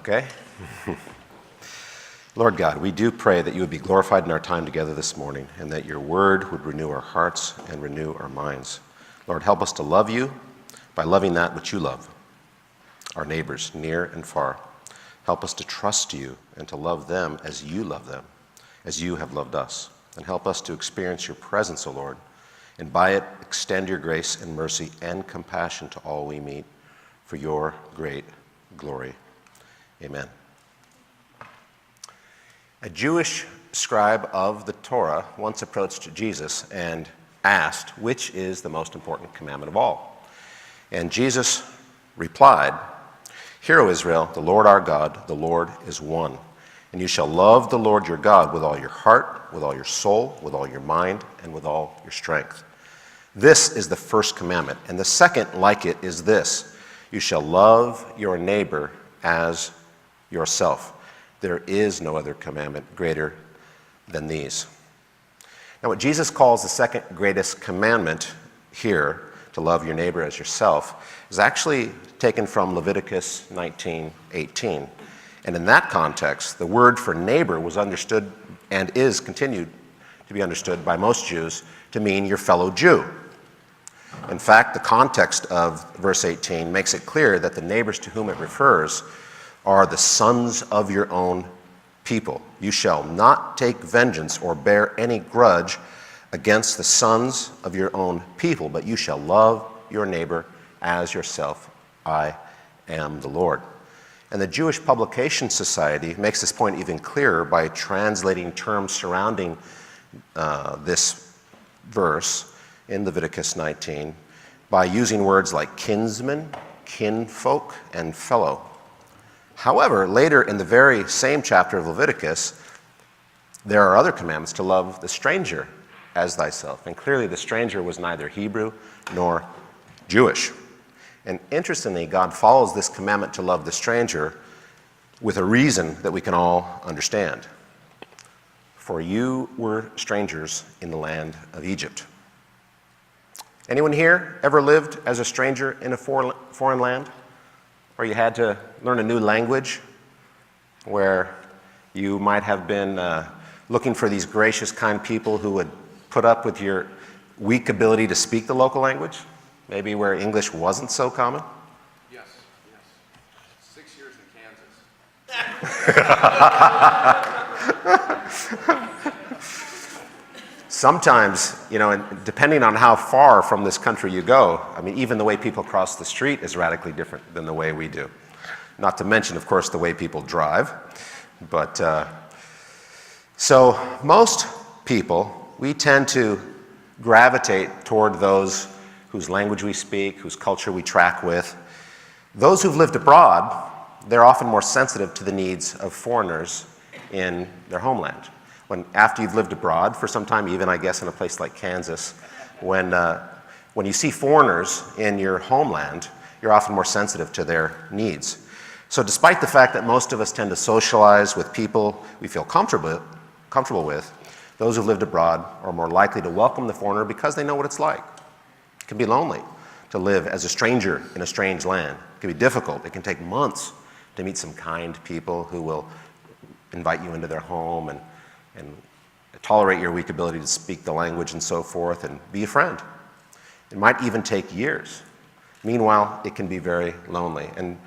Okay? Lord God, we do pray that you would be glorified in our time together this morning and that your word would renew our hearts and renew our minds. Lord, help us to love you by loving that which you love, our neighbors near and far. Help us to trust you and to love them as you love them, as you have loved us. And help us to experience your presence, O Lord, and by it extend your grace and mercy and compassion to all we meet for your great glory. Amen. A Jewish scribe of the Torah once approached Jesus and asked, which is the most important commandment of all? And Jesus replied, "Hear, O Israel, the Lord our God, the Lord is one. And you shall love the Lord your God with all your heart, with all your soul, with all your mind, and with all your strength. This is the first commandment. And the second like it is this: you shall love your neighbor as yourself. There is no other commandment greater than these." Now, what Jesus calls the second greatest commandment here, to love your neighbor as yourself, is actually taken from Leviticus 19:18. And in that context, the word for neighbor was understood and is continued to be understood by most Jews to mean your fellow Jew. In fact, the context of verse 18 makes it clear that the neighbors to whom it refers are the sons of your own people. You shall not take vengeance or bear any grudge against the sons of your own people, but you shall love your neighbor as yourself. I am the Lord. And the Jewish Publication Society makes this point even clearer by translating terms surrounding this verse in Leviticus 19 by using words like kinsman, kinfolk, and fellow. However, later in the very same chapter of Leviticus, there are other commandments to love the stranger as thyself. And clearly the stranger was neither Hebrew nor Jewish. And interestingly, God follows this commandment to love the stranger with a reason that we can all understand. For you were strangers in the land of Egypt. Anyone here ever lived as a stranger in a foreign land? Or you had to learn a new language, where you might have been looking for these gracious, kind people who would put up with your weak ability to speak the local language? Maybe where English wasn't so common? Yes. 6 years in Kansas. Sometimes, depending on how far from this country you go, even the way people cross the street is radically different than the way we do. Not to mention, of course, the way people drive. But so most people, we tend to gravitate toward those whose language we speak, whose culture we track with. Those who've lived abroad, they're often more sensitive to the needs of foreigners in their homeland. After you've lived abroad for some time, even I guess in a place like Kansas, when you see foreigners in your homeland, you're often more sensitive to their needs. So despite the fact that most of us tend to socialize with people we feel comfortable with, those who've lived abroad are more likely to welcome the foreigner because they know what it's like. It can be lonely to live as a stranger in a strange land. It can be difficult. It can take months to meet some kind people who will invite you into their home and tolerate your weak ability to speak the language and so forth and be a friend. It might even take years. Meanwhile, it can be very lonely. And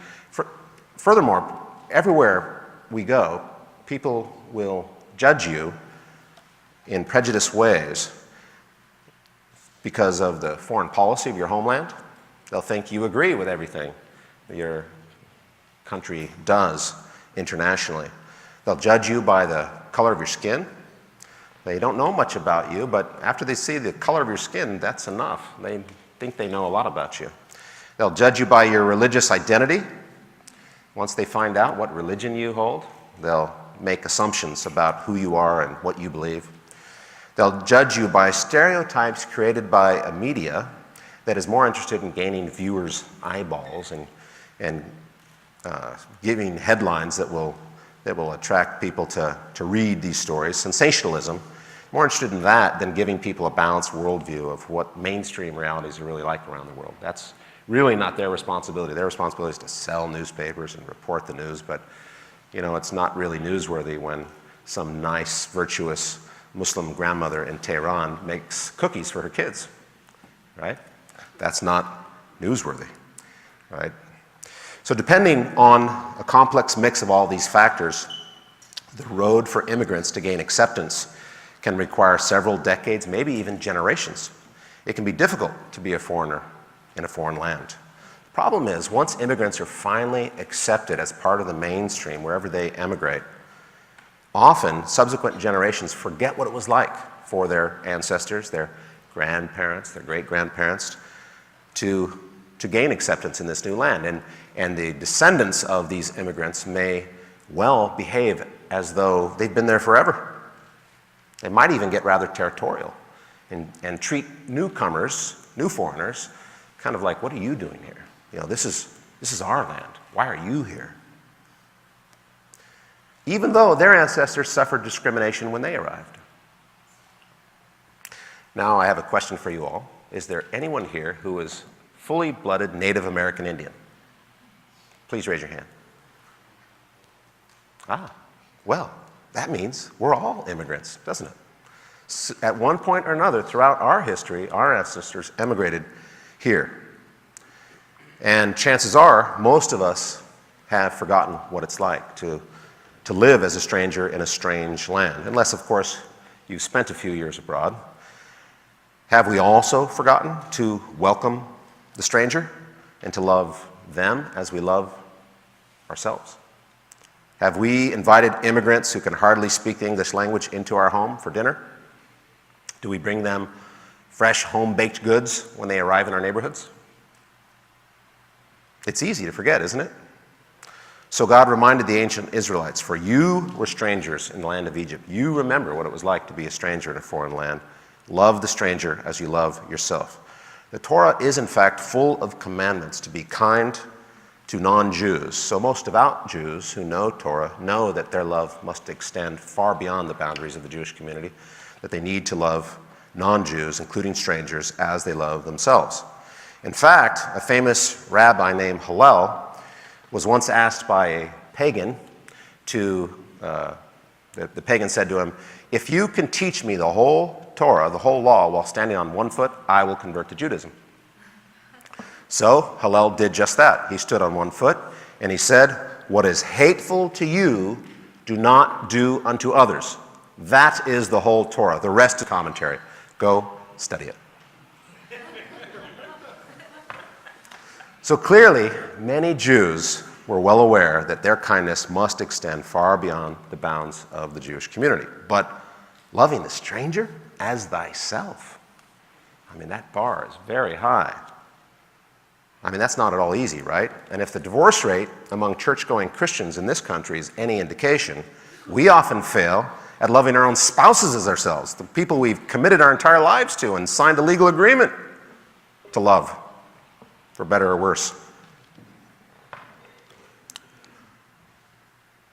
furthermore, everywhere we go, people will judge you in prejudiced ways because of the foreign policy of your homeland. They'll think you agree with everything your country does internationally. They'll judge you by the color of your skin. They don't know much about you, but after they see the color of your skin, that's enough. They think they know a lot about you. They'll judge you by your religious identity. Once they find out what religion you hold, they'll make assumptions about who you are and what you believe. They'll judge you by stereotypes created by a media that is more interested in gaining viewers' eyeballs and giving headlines that will attract people to read these stories. Sensationalism, more interested in that than giving people a balanced worldview of what mainstream realities are really like around the world. That's really not their responsibility. Their responsibility is to sell newspapers and report the news, but You know, it's not really newsworthy when some nice, virtuous Muslim grandmother in Tehran makes cookies for her kids, right? That's not newsworthy, right? So depending on a complex mix of all these factors, the road for immigrants to gain acceptance can require several decades, maybe even generations. It can be difficult to be a foreigner in a foreign land. The problem is, once immigrants are finally accepted as part of the mainstream wherever they emigrate, often subsequent generations forget what it was like for their ancestors, their grandparents, their great-grandparents, to gain acceptance in this new land. And the descendants of these immigrants may well behave as though they've been there forever. They might even get rather territorial and treat newcomers, new foreigners, kind of like, what are you doing here? You know, this is our land. Why are you here? Even though their ancestors suffered discrimination when they arrived. Now I have a question for you all. Is there anyone here who is fully blooded Native American Indian? Please raise your hand. Well, that means we're all immigrants, doesn't it? So at one point or another throughout our history, our ancestors emigrated here. And chances are, most of us have forgotten what it's like to live as a stranger in a strange land, unless, of course, you've spent a few years abroad. Have we also forgotten to welcome the stranger and to love them as we love ourselves? Have we invited immigrants who can hardly speak the English language into our home for dinner? Do we bring them fresh home-baked goods when they arrive in our neighborhoods? It's easy to forget, isn't it? So God reminded the ancient Israelites, for you were strangers in the land of Egypt. You remember what it was like to be a stranger in a foreign land. Love the stranger as you love yourself. The Torah is, in fact, full of commandments to be kind to non-Jews. So most devout Jews who know Torah know that their love must extend far beyond the boundaries of the Jewish community, that they need to love non-Jews, including strangers, as they love themselves. In fact, a famous rabbi named Hillel was once asked by a pagan to, the pagan said to him, if you can teach me the whole Torah, the whole law, while standing on one foot, I will convert to Judaism. So Hillel did just that. He stood on one foot and he said, what is hateful to you, do not do unto others. That is the whole Torah. The rest is commentary. Go study it. So clearly, many Jews were well aware that their kindness must extend far beyond the bounds of the Jewish community. But loving the stranger as thyself, I mean, that bar is very high. I mean, that's not at all easy, right? And if the divorce rate among church-going Christians in this country is any indication, we often fail at loving our own spouses as ourselves, the people we've committed our entire lives to and signed a legal agreement to love, for better or worse.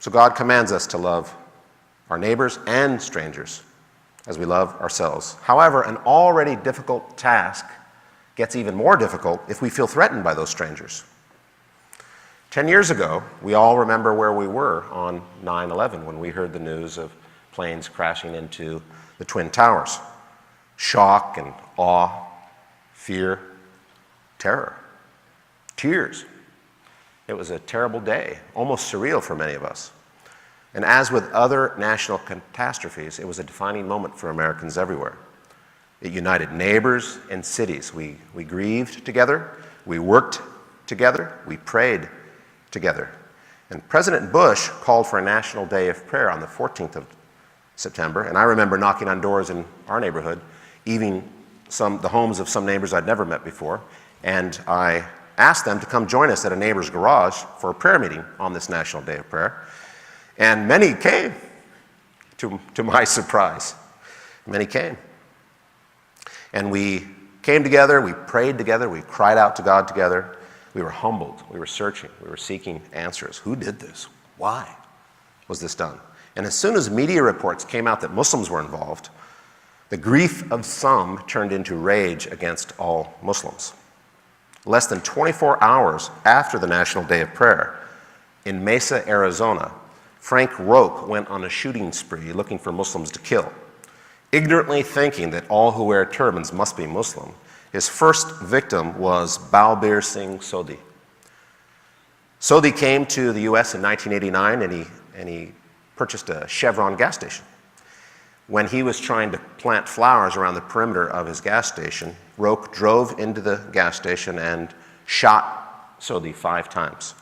So God commands us to love our neighbors and strangers as we love ourselves. However, an already difficult task gets even more difficult if we feel threatened by those strangers. 10 years ago, we all remember where we were on 9/11 when we heard the news of planes crashing into the Twin Towers. Shock and awe, fear, terror, tears. It was a terrible day, almost surreal for many of us. And as with other national catastrophes, it was a defining moment for Americans everywhere. It united neighbors and cities. We grieved together, we worked together, we prayed together. And President Bush called for a national day of prayer on the 14th of September, and I remember knocking on doors in our neighborhood, even the homes of some neighbors I'd never met before, and I asked them to come join us at a neighbor's garage for a prayer meeting on this National Day of Prayer. And many came, to my surprise. Many came. And we came together, we prayed together, we cried out to God together. We were humbled, we were searching, we were seeking answers. Who did this? Why was this done? And as soon as media reports came out that Muslims were involved, the grief of some turned into rage against all Muslims. Less than 24 hours after the National Day of Prayer, in Mesa, Arizona, Frank Roque went on a shooting spree looking for Muslims to kill. Ignorantly thinking that all who wear turbans must be Muslim, his first victim was Balbir Singh Sodhi. Sodhi came to the US in 1989 and he purchased a Chevron gas station. When he was trying to plant flowers around the perimeter of his gas station, Roque drove into the gas station and shot Sodhi 5 times.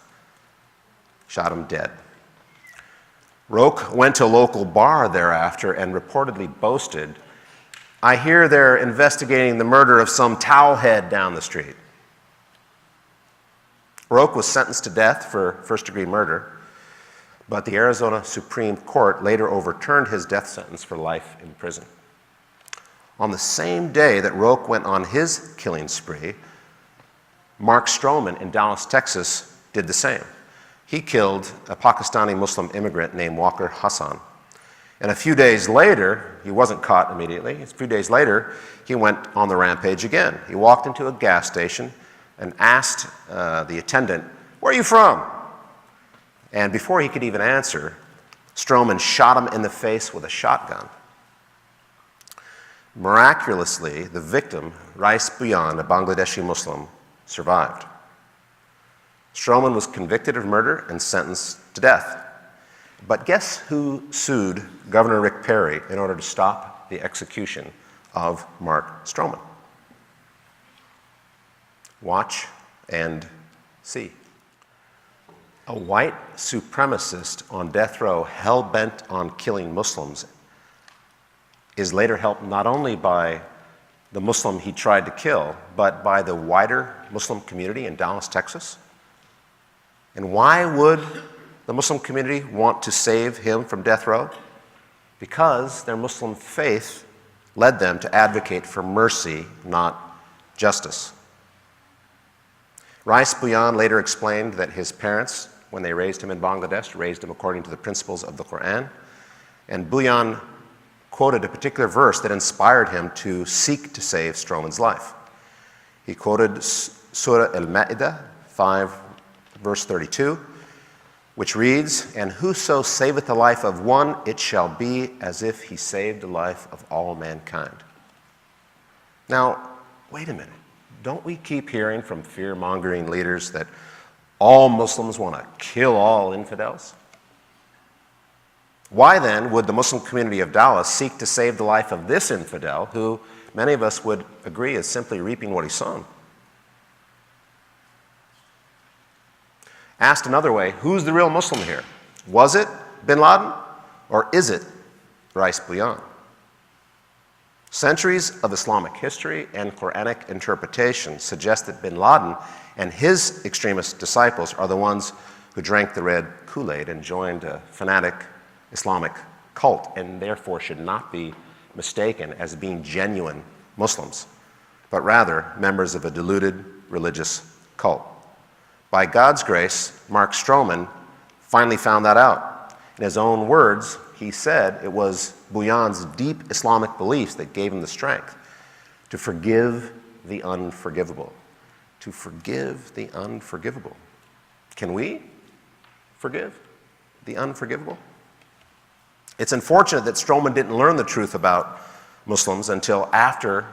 Shot him dead. Roque went to a local bar thereafter and reportedly boasted, "I hear they're investigating the murder of some towelhead down the street." Roque was sentenced to death for first-degree murder, but the Arizona Supreme Court later overturned his death sentence for life in prison. On the same day that Roque went on his killing spree, Mark Stroman in Dallas, Texas, did the same. He killed a Pakistani Muslim immigrant named Walker Hassan. And a few days later, he wasn't caught immediately. A few days later, he went on the rampage again. He walked into a gas station and asked the attendant, "Where are you from?" And before he could even answer, Stroman shot him in the face with a shotgun. Miraculously, the victim, Rais Bhuyan, a Bangladeshi Muslim, survived. Stroman was convicted of murder and sentenced to death. But guess who sued Governor Rick Perry in order to stop the execution of Mark Stroman? Watch and see. A white supremacist on death row, hell-bent on killing Muslims, is later helped not only by the Muslim he tried to kill, but by the wider Muslim community in Dallas, Texas. And why would the Muslim community want to save him from death row? Because their Muslim faith led them to advocate for mercy, not justice. Rais Bhuyan later explained that his parents, when they raised him in Bangladesh, raised him according to the principles of the Quran. And Bhuyan quoted a particular verse that inspired him to seek to save Stroman's life. He quoted Surah Al-Ma'idah 5, verse 32, which reads, "And whoso saveth the life of one, it shall be as if he saved the life of all mankind." Now, wait a minute. Don't we keep hearing from fear-mongering leaders that all Muslims want to kill all infidels? Why then would the Muslim community of Dallas seek to save the life of this infidel, who many of us would agree is simply reaping what he's sown? Asked another way, who's the real Muslim here? Was it bin Laden, or is it Rais Bhuyan? Centuries of Islamic history and Quranic interpretation suggest that bin Laden and his extremist disciples are the ones who drank the red Kool-Aid and joined a fanatic Islamic cult, and therefore should not be mistaken as being genuine Muslims, but rather members of a deluded religious cult. By God's grace, Mark Stroman finally found that out. In his own words, he said it was Bhuyan's deep Islamic beliefs that gave him the strength to forgive the unforgivable. To forgive the unforgivable. Can we forgive the unforgivable? It's unfortunate that Stroman didn't learn the truth about Muslims until after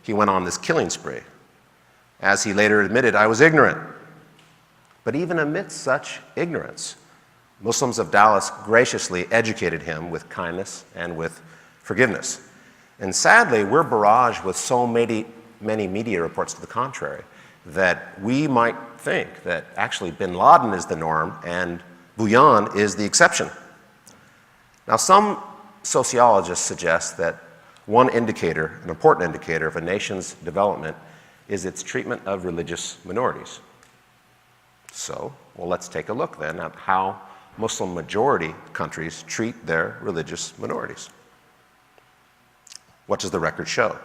he went on this killing spree. As he later admitted, "I was ignorant." But even amidst such ignorance, Muslims of Dallas graciously educated him with kindness and with forgiveness. And sadly, we're barraged with so many media reports to the contrary that we might think that actually bin Laden is the norm and Bhuyan is the exception. Now, some sociologists suggest that one indicator, an important indicator of a nation's development, is its treatment of religious minorities. So, well, let's take a look then at how Muslim majority countries treat their religious minorities. What does the record show?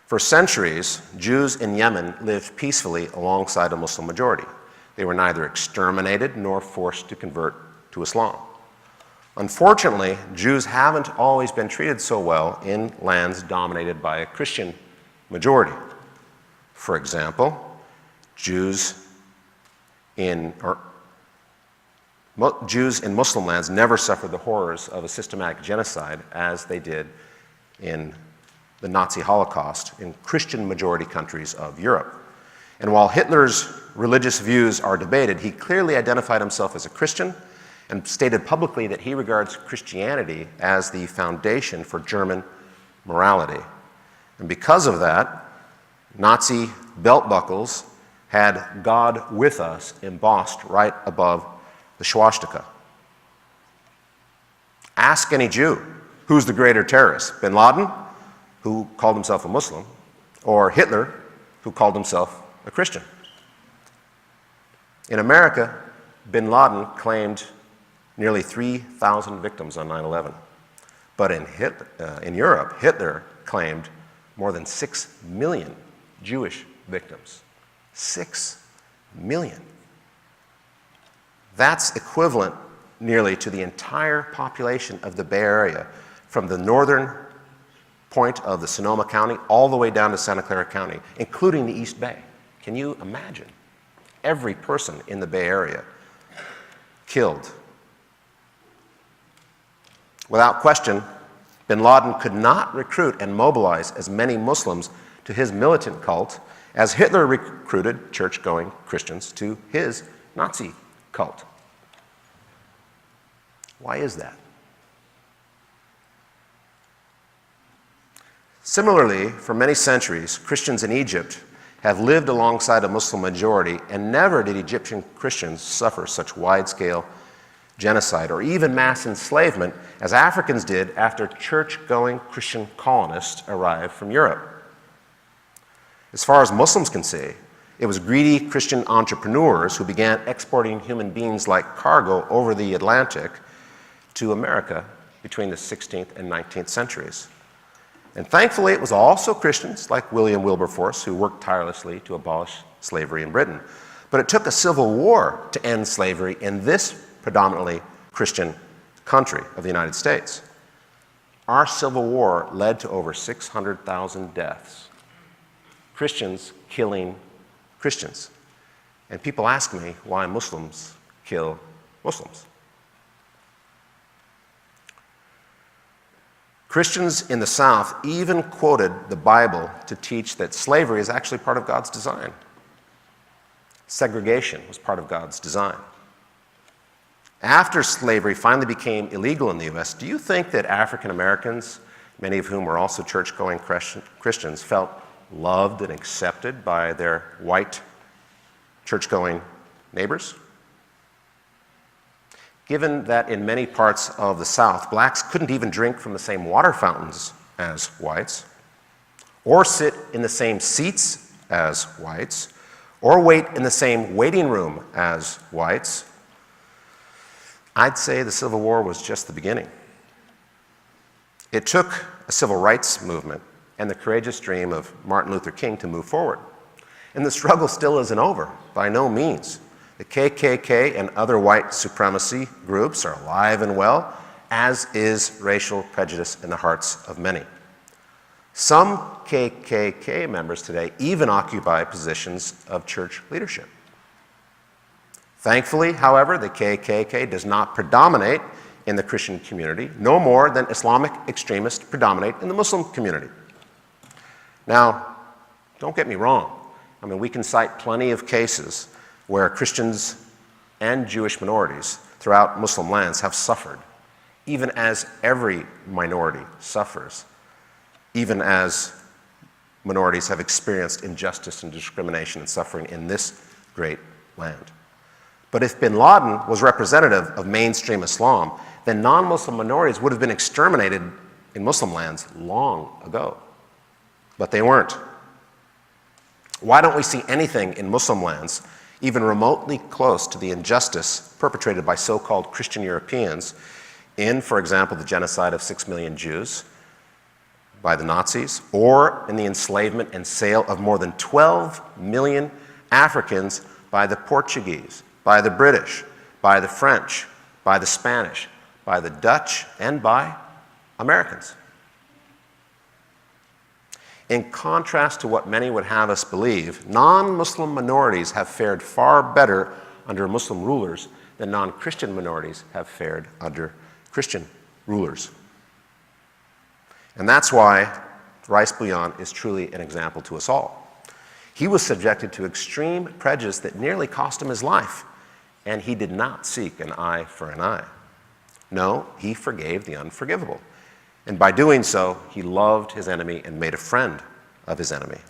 For centuries, Jews in Yemen lived peacefully alongside a Muslim majority. They were neither exterminated nor forced to convert to Islam. Unfortunately, Jews haven't always been treated so well in lands dominated by a Christian majority. For Jews in Muslim lands never suffered the horrors of a systematic genocide as they did in the Nazi Holocaust in Christian-majority countries of Europe. And while Hitler's religious views are debated, he clearly identified himself as a Christian and stated publicly that he regards Christianity as the foundation for German morality. And because of that, Nazi belt buckles had "God with us" embossed right above the swastika. Ask any Jew, who's the greater terrorist? Bin Laden, who called himself a Muslim, or Hitler, who called himself a Christian? In America, Bin Laden claimed nearly 3,000 victims on 9/11. But in Europe, Hitler claimed more than 6 million Jewish victims. 6 million. That's equivalent nearly to the entire population of the Bay Area, from the northern point of the Sonoma County all the way down to Santa Clara County, including the East Bay. Can you imagine? Every person in the Bay Area killed. Without question, Bin Laden could not recruit and mobilize as many Muslims to his militant cult as Hitler recruited church-going Christians to his Nazi cult. Why is that? Similarly, for many centuries, Christians in Egypt have lived alongside a Muslim majority, and never did Egyptian Christians suffer such wide-scale genocide or even mass enslavement as Africans did after church-going Christian colonists arrived from Europe. As far as Muslims can see, it was greedy Christian entrepreneurs who began exporting human beings like cargo over the Atlantic to America between the 16th and 19th centuries. And thankfully, it was also Christians like William Wilberforce who worked tirelessly to abolish slavery in Britain. But it took a civil war to end slavery in this predominantly Christian country of the United States. Our Civil War led to over 600,000 deaths. Christians killing Christians. And people ask me why Muslims kill Muslims. Christians in the South even quoted the Bible to teach that slavery is actually part of God's design. Segregation was part of God's design. After slavery finally became illegal in the U.S., do you think that African Americans, many of whom were also church-going Christians, felt loved and accepted by their white church-going neighbors? Given that in many parts of the South, blacks couldn't even drink from the same water fountains as whites, or sit in the same seats as whites, or wait in the same waiting room as whites, I'd say the Civil War was just the beginning. It took a civil rights movement and the courageous dream of Martin Luther King to move forward. And the struggle still isn't over, by no means. The KKK and other white supremacy groups are alive and well, as is racial prejudice in the hearts of many. Some KKK members today even occupy positions of church leadership. Thankfully, however, the KKK does not predominate in the Christian community, no more than Islamic extremists predominate in the Muslim community. Now, don't get me wrong. I mean, we can cite plenty of cases where Christians and Jewish minorities throughout Muslim lands have suffered, even as every minority suffers, even as minorities have experienced injustice and discrimination and suffering in this great land. But if Bin Laden was representative of mainstream Islam, then non-Muslim minorities would have been exterminated in Muslim lands long ago. But they weren't. Why don't we see anything in Muslim lands even remotely close to the injustice perpetrated by so-called Christian Europeans in, for example, the genocide of 6 million Jews by the Nazis, or in the enslavement and sale of more than 12 million Africans by the Portuguese, by the British, by the French, by the Spanish, by the Dutch, and by Americans? In contrast to what many would have us believe, non-Muslim minorities have fared far better under Muslim rulers the non-Christian minorities have fared under Christian rulers. And that's why Rice-Bouillon is truly an example to us all. He was subjected to extreme prejudice that nearly cost him his life, and he did not seek an eye for an eye. No, he forgave the unforgivable. And by doing so, he loved his enemy and made a friend of his enemy.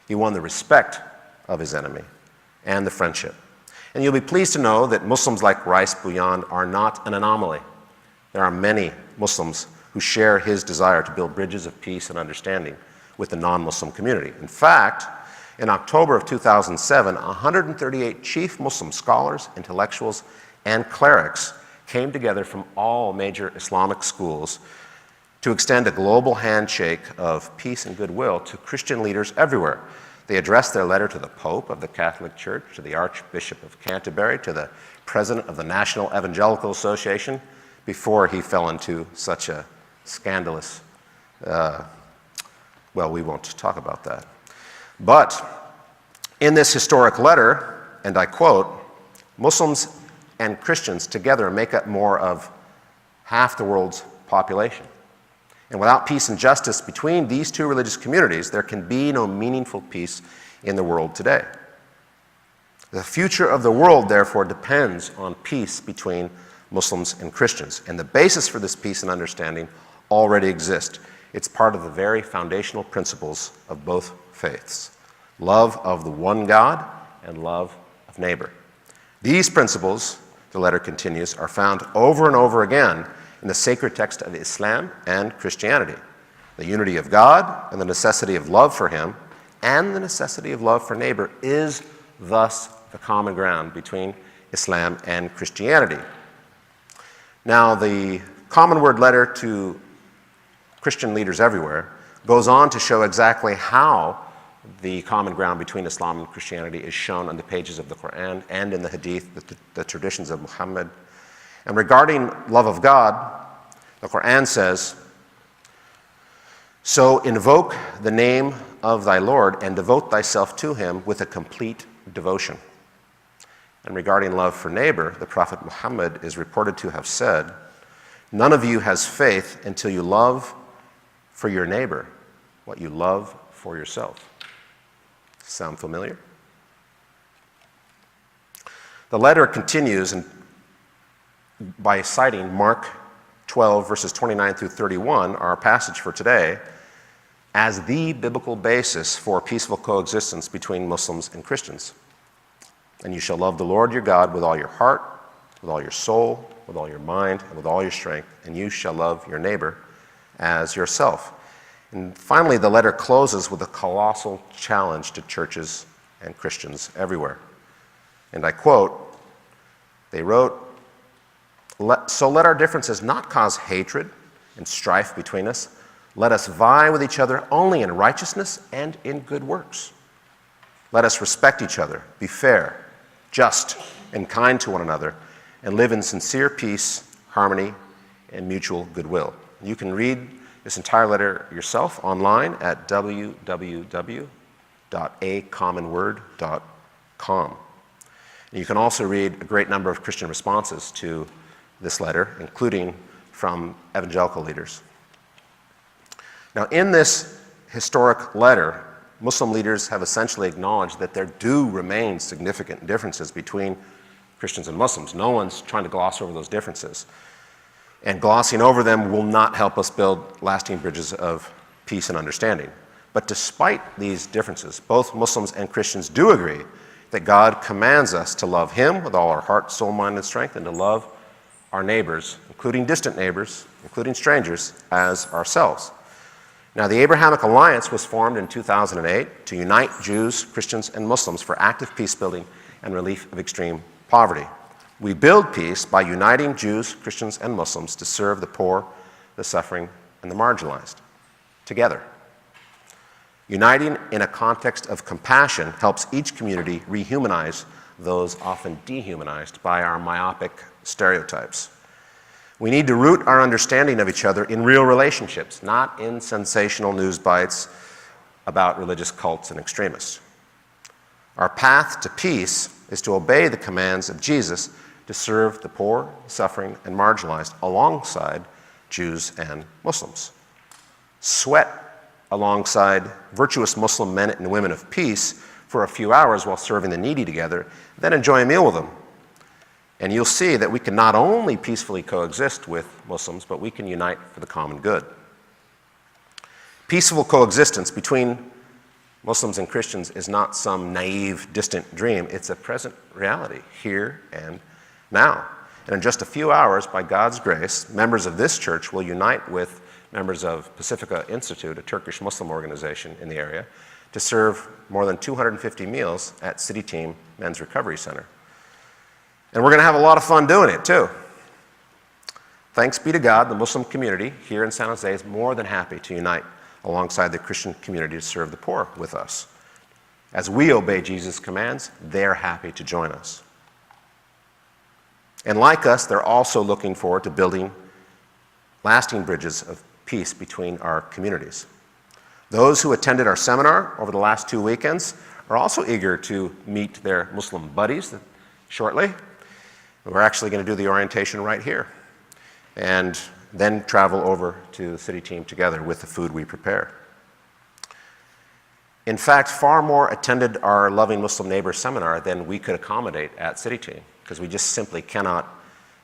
He won the respect of his enemy and the friendship. And you'll be pleased to know that Muslims like Rice-Bouillon are not an anomaly. There are many Muslims who share his desire to build bridges of peace and understanding with the non-Muslim community. In fact, in October of 2007, 138 chief Muslim scholars, intellectuals, and clerics came together from all major Islamic schools to extend a global handshake of peace and goodwill to Christian leaders everywhere. They addressed their letter to the Pope of the Catholic Church, to the Archbishop of Canterbury, to the President of the National Evangelical Association, before he fell into such a scandalous, well, we won't talk about that. But in this historic letter, and I quote, Muslims and Christians together make up more of half the world's population. And without peace and justice between these two religious communities, there can be no meaningful peace in the world today. The future of the world, therefore, depends on peace between Muslims and Christians. And the basis for this peace and understanding already exists. It's part of the very foundational principles of both faiths: love of the one God and love of neighbor. These principles, the letter continues, are found over and over again in the sacred text of Islam and Christianity. The unity of God and the necessity of love for Him and the necessity of love for neighbor is thus the common ground between Islam and Christianity. Now, the Common Word letter to Christian leaders everywhere goes on to show exactly how the common ground between Islam and Christianity is shown on the pages of the Quran and in the Hadith, the traditions of Muhammad. And regarding love of God, the Quran says, "So invoke the name of thy Lord and devote thyself to Him with a complete devotion." And regarding love for neighbor, the Prophet Muhammad is reported to have said, "None of you has faith until you love for your neighbor what you love for yourself." Sound familiar? The letter continues by citing Mark 12, verses 29 through 31, our passage for today, as the biblical basis for peaceful coexistence between Muslims and Christians. "And you shall love the Lord your God with all your heart, with all your soul, with all your mind, and with all your strength, and you shall love your neighbor as yourself." And finally, the letter closes with a colossal challenge to churches and Christians everywhere. And I quote, they wrote, "So let our differences not cause hatred and strife between us. Let us vie with each other only in righteousness and in good works. Let us respect each other, be fair, just, and kind to one another, and live in sincere peace, harmony, and mutual goodwill." You can read this entire letter yourself online at www.acommonword.com. You can also read a great number of Christian responses to this letter, including from evangelical leaders. Now, in this historic letter, Muslim leaders have essentially acknowledged that there do remain significant differences between Christians and Muslims. No one's trying to gloss over those differences. And glossing over them will not help us build lasting bridges of peace and understanding. But despite these differences, both Muslims and Christians do agree that God commands us to love Him with all our heart, soul, mind, and strength, and to love our neighbors, including distant neighbors, including strangers, as ourselves. Now, the Abrahamic Alliance was formed in 2008 to unite Jews, Christians, and Muslims for active peace building and relief of extreme poverty. We build peace by uniting Jews, Christians, and Muslims to serve the poor, the suffering, and the marginalized together. Uniting in a context of compassion helps each community rehumanize those often dehumanized by our myopic stereotypes. We need to root our understanding of each other in real relationships, not in sensational news bites about religious cults and extremists. Our path to peace is to obey the commands of Jesus to serve the poor, suffering, and marginalized alongside Jews and Muslims. Sweat alongside virtuous Muslim men and women of peace for a few hours while serving the needy together, then enjoy a meal with them. And you'll see that we can not only peacefully coexist with Muslims, but we can unite for the common good. Peaceful coexistence between Muslims and Christians is not some naive, distant dream. It's a present reality, here and now. And in just a few hours, by God's grace, members of this church will unite with members of Pacifica Institute, a Turkish Muslim organization in the area, to serve more than 250 meals at City Team Men's Recovery Center. And we're going to have a lot of fun doing it, too. Thanks be to God, the Muslim community here in San Jose is more than happy to unite alongside the Christian community to serve the poor with us. As we obey Jesus' commands, they're happy to join us. And like us, they're also looking forward to building lasting bridges of peace between our communities. Those who attended our seminar over the last 2 weekends are also eager to meet their Muslim buddies shortly. We're actually going to do the orientation right here and then travel over to the City Team together with the food we prepare. In fact, far more attended our Loving Muslim Neighbors seminar than we could accommodate at City Team, because we just simply cannot,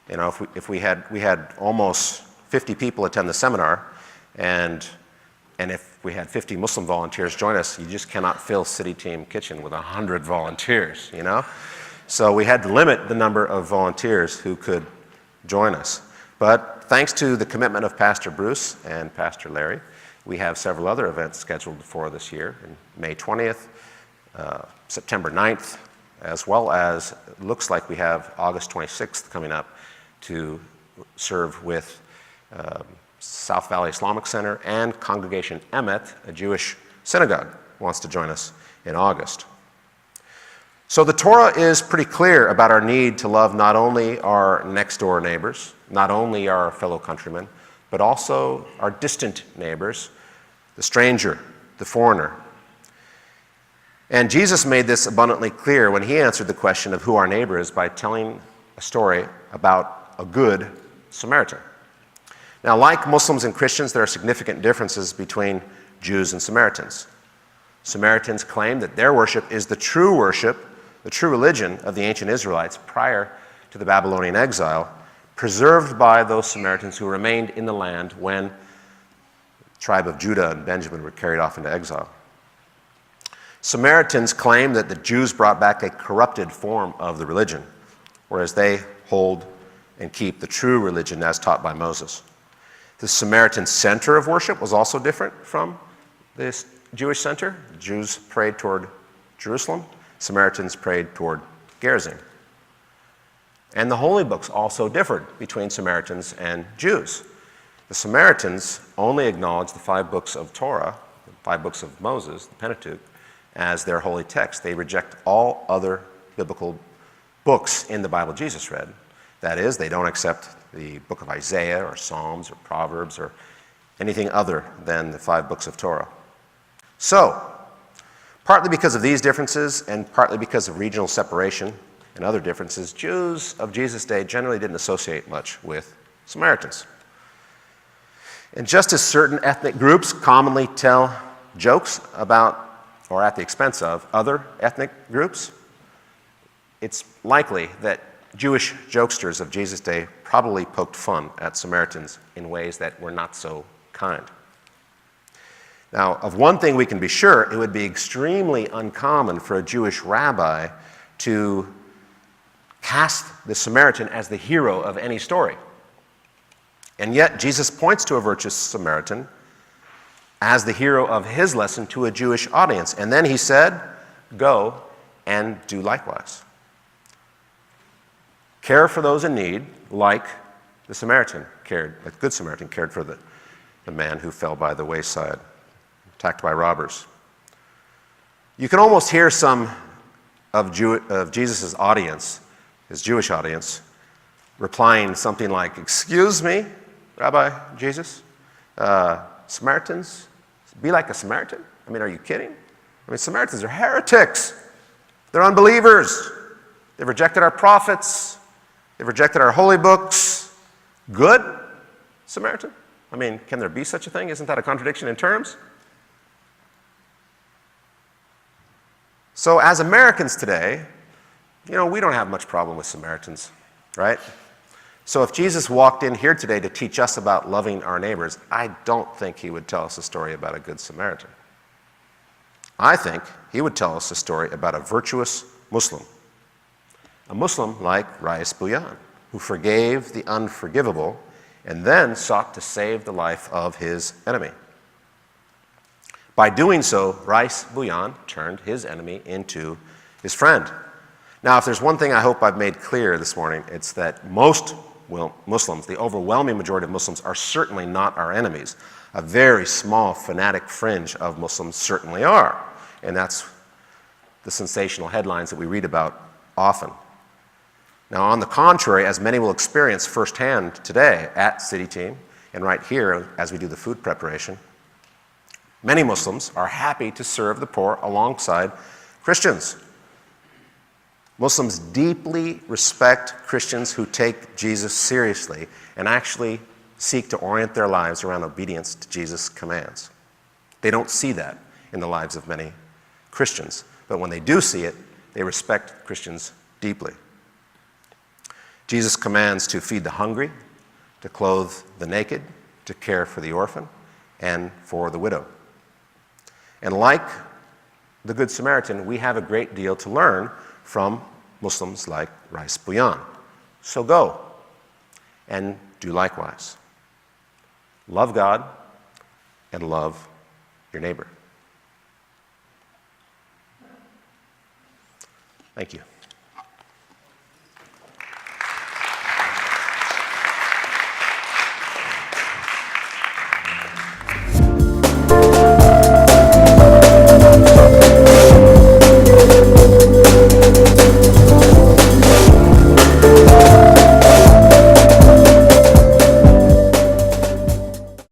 if we had almost 50 people attend the seminar, and if we had 50 Muslim volunteers join us, you just cannot fill City Team Kitchen with 100 volunteers, So we had to limit the number of volunteers who could join us. But thanks to the commitment of Pastor Bruce and Pastor Larry, we have several other events scheduled for this year, in May 20th, September 9th, as well as it looks like we have August 26th coming up to serve with South Valley Islamic Center, and Congregation Emet, a Jewish synagogue, wants to join us in August. So the Torah is pretty clear about our need to love not only our next-door neighbors, not only our fellow countrymen, but also our distant neighbors, the stranger, the foreigner. And Jesus made this abundantly clear when he answered the question of who our neighbor is by telling a story about a good Samaritan. Now, like Muslims and Christians, there are significant differences between Jews and Samaritans. Samaritans claim that their worship is the true worship, the true religion of the ancient Israelites prior to the Babylonian exile, preserved by those Samaritans who remained in the land when the tribe of Judah and Benjamin were carried off into exile. Samaritans claim that the Jews brought back a corrupted form of the religion, whereas they hold and keep the true religion as taught by Moses. The Samaritan center of worship was also different from this Jewish center. The Jews prayed toward Jerusalem. Samaritans prayed toward Gerizim. And the holy books also differed between Samaritans and Jews. The Samaritans only acknowledged the 5 books of Torah, the 5 books of Moses, the Pentateuch, as their holy text. They reject all other biblical books in the Bible Jesus read. That is, they don't accept the book of Isaiah or Psalms or Proverbs or anything other than the 5 books of Torah. So, partly because of these differences and partly because of regional separation and other differences, Jews of Jesus' day generally didn't associate much with Samaritans. And just as certain ethnic groups commonly tell jokes about or at the expense of other ethnic groups, it's likely that Jewish jokesters of Jesus' day probably poked fun at Samaritans in ways that were not so kind. Now, of one thing we can be sure, it would be extremely uncommon for a Jewish rabbi to cast the Samaritan as the hero of any story. And yet, Jesus points to a virtuous Samaritan as the hero of his lesson to a Jewish audience. And then he said, "Go and do likewise." Care for those in need, like the Samaritan cared, like the Good Samaritan cared for the man who fell by the wayside, attacked by robbers. You can almost hear some of Jesus' audience, his Jewish audience, replying something like, "Excuse me, Rabbi Jesus, Samaritans, be like a Samaritan? I mean, are you kidding? I mean, Samaritans are heretics. They're unbelievers. They've rejected our prophets. They've rejected our holy books. Good Samaritan? I mean, can there be such a thing? Isn't that a contradiction in terms? So as Americans today, we don't have much problem with Samaritans, right? So if Jesus walked in here today to teach us about loving our neighbors, I don't think he would tell us a story about a good Samaritan. I think he would tell us a story about a virtuous Muslim. A Muslim like Rais Bhuiyan, who forgave the unforgivable and then sought to save the life of his enemy. By doing so, Rais Bhuiyan turned his enemy into his friend. Now, if there's one thing I hope I've made clear this morning, it's that most Muslims, the overwhelming majority of Muslims, are certainly not our enemies. A very small fanatic fringe of Muslims certainly are. And that's the sensational headlines that we read about often. Now, on the contrary, as many will experience firsthand today at City Team and right here as we do the food preparation, many Muslims are happy to serve the poor alongside Christians. Muslims deeply respect Christians who take Jesus seriously and actually seek to orient their lives around obedience to Jesus' commands. They don't see that in the lives of many Christians, but when they do see it, they respect Christians deeply. Jesus commands to feed the hungry, to clothe the naked, to care for the orphan, and for the widow. And like the Good Samaritan, we have a great deal to learn from Muslims like Rais Bhuiyan. So go and do likewise. Love God and love your neighbor. Thank you.